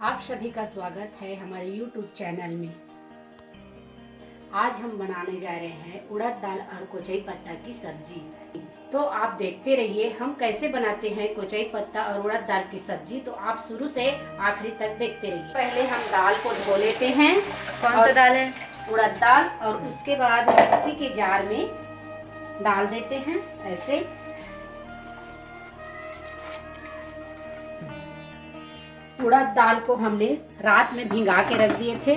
आप सभी का स्वागत है हमारे YouTube चैनल में। आज हम बनाने जा रहे हैं उड़द दाल और कोचई पत्ता की सब्जी। तो आप देखते रहिए हम कैसे बनाते हैं कोचई पत्ता और उड़द दाल की सब्जी। तो आप शुरू से आखिरी तक देखते रहिए। पहले हम दाल को धो लेते हैं। कौन सा दाल है? उड़द दाल। और उसके बाद मिक्सी के जार में डाल देते हैं ऐसे। उड़द दाल को हमने रात में भिंगा के रख दिए थे।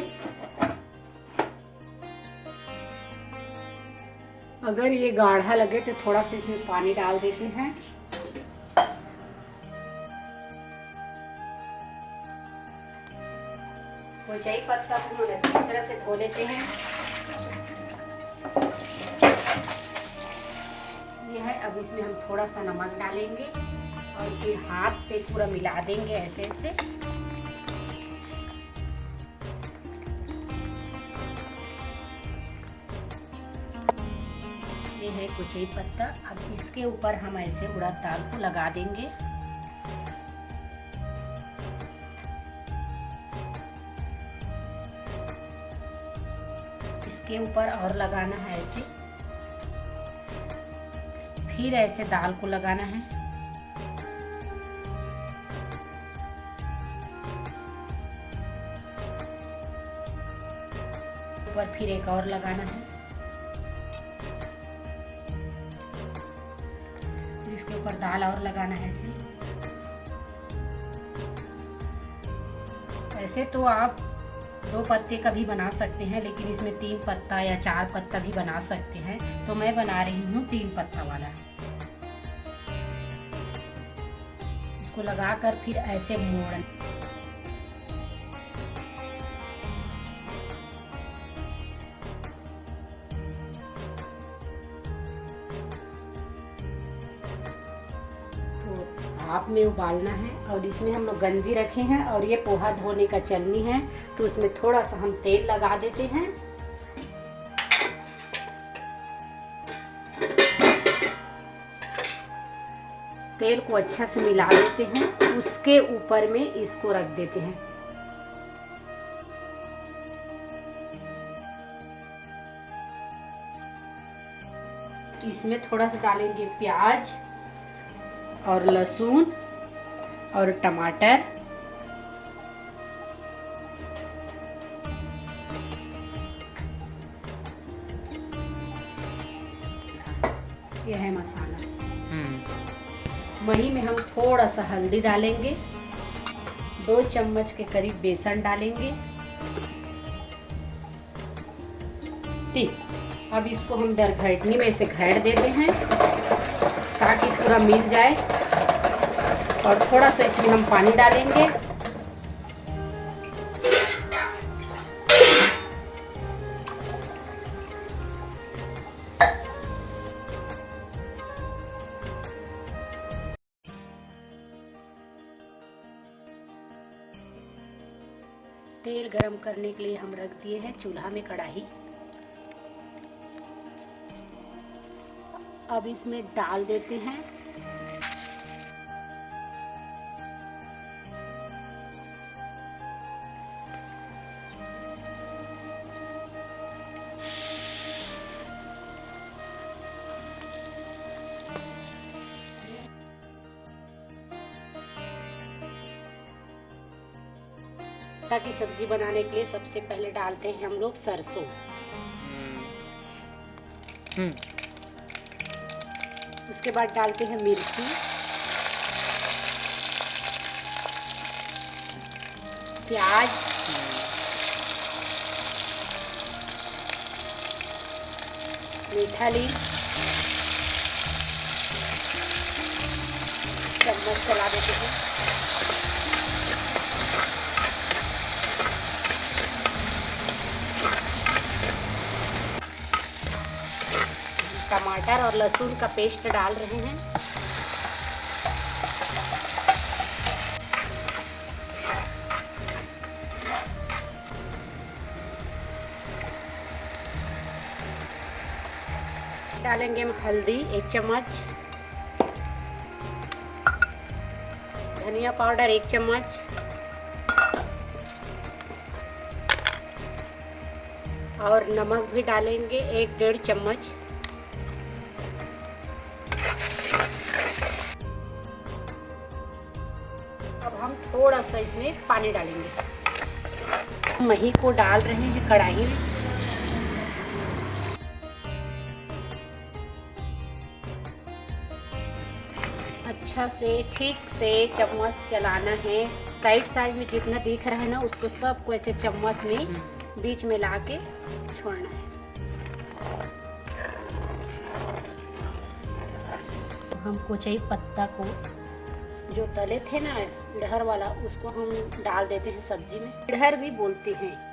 अगर ये गाढ़ा लगे तो थोड़ा सा इसमें पानी डाल देते हैं। कोचई पत्ता को हम अच्छी तरह से धो लेते हैं। ये है, अब इसमें हम थोड़ा सा नमक डालेंगे और फिर हाथ से पूरा मिला देंगे ऐसे ऐसे। ये है कोचई पत्ता। अब इसके ऊपर हम ऐसे उड़द दाल को लगा देंगे। इसके ऊपर और लगाना है ऐसे। फिर ऐसे दाल को लगाना है। ऊपर फिर एक और लगाना है। इसके ऊपर दाल और लगाना है ऐसे। ऐसे तो आप 2 पत्ते का भी बना सकते हैं, लेकिन इसमें 3 पत्ता या 4 पत्ता भी बना सकते हैं। तो मैं बना रही हूँ 3 पत्ता वाला। इसको लगाकर फिर ऐसे मोड़। भाप में उबालना है। और इसमें हम लोग गंजी रखे हैं और ये पोहा धोने का चलनी है, तो उसमें थोड़ा सा हम तेल लगा देते हैं। तेल को अच्छा से मिला देते हैं। उसके ऊपर में इसको रख देते हैं। इसमें थोड़ा सा डालेंगे प्याज और लहसुन और टमाटर। यह है मसाला। वही में हम थोड़ा सा हल्दी डालेंगे। 2 चम्मच के करीब बेसन डालेंगे। ठीक, अब इसको हम दरघटनी में से घेर देते हैं ताकि पूरा मिल जाए। और थोड़ा सा इसमें हम पानी डालेंगे। तेल गरम करने के लिए हम रख दिए हैं चूल्हा में कढ़ाई। अब इसमें डाल देते हैं पत्ता की सब्जी बनाने के लिए सबसे पहले डालते हैं हम लोग सरसों। उसके बाद डालते हैं मिर्ची, प्याज, मीठा लीम। चम्मच चला देते हैं। टमाटर और लहसुन का पेस्ट डाल रहे हैं। डालेंगे हम हल्दी 1 चम्मच, धनिया पाउडर 1 चम्मच, और नमक भी डालेंगे 1-1.5 चम्मच। अब हम थोड़ा सा इसमें पानी डालेंगे। मही को डाल रहे हैं कढ़ाई में। अच्छा से ठीक से चम्मच चलाना है। साइड में जितना दिख रहा है ना, उसको सबको ऐसे चम्मच में बीच में ला के छोड़ना है। हम कोचई पत्ता को जो तले थे ना इडहर वाला, उसको हम डाल देते हैं सब्जी में। इडहर भी बोलते हैं।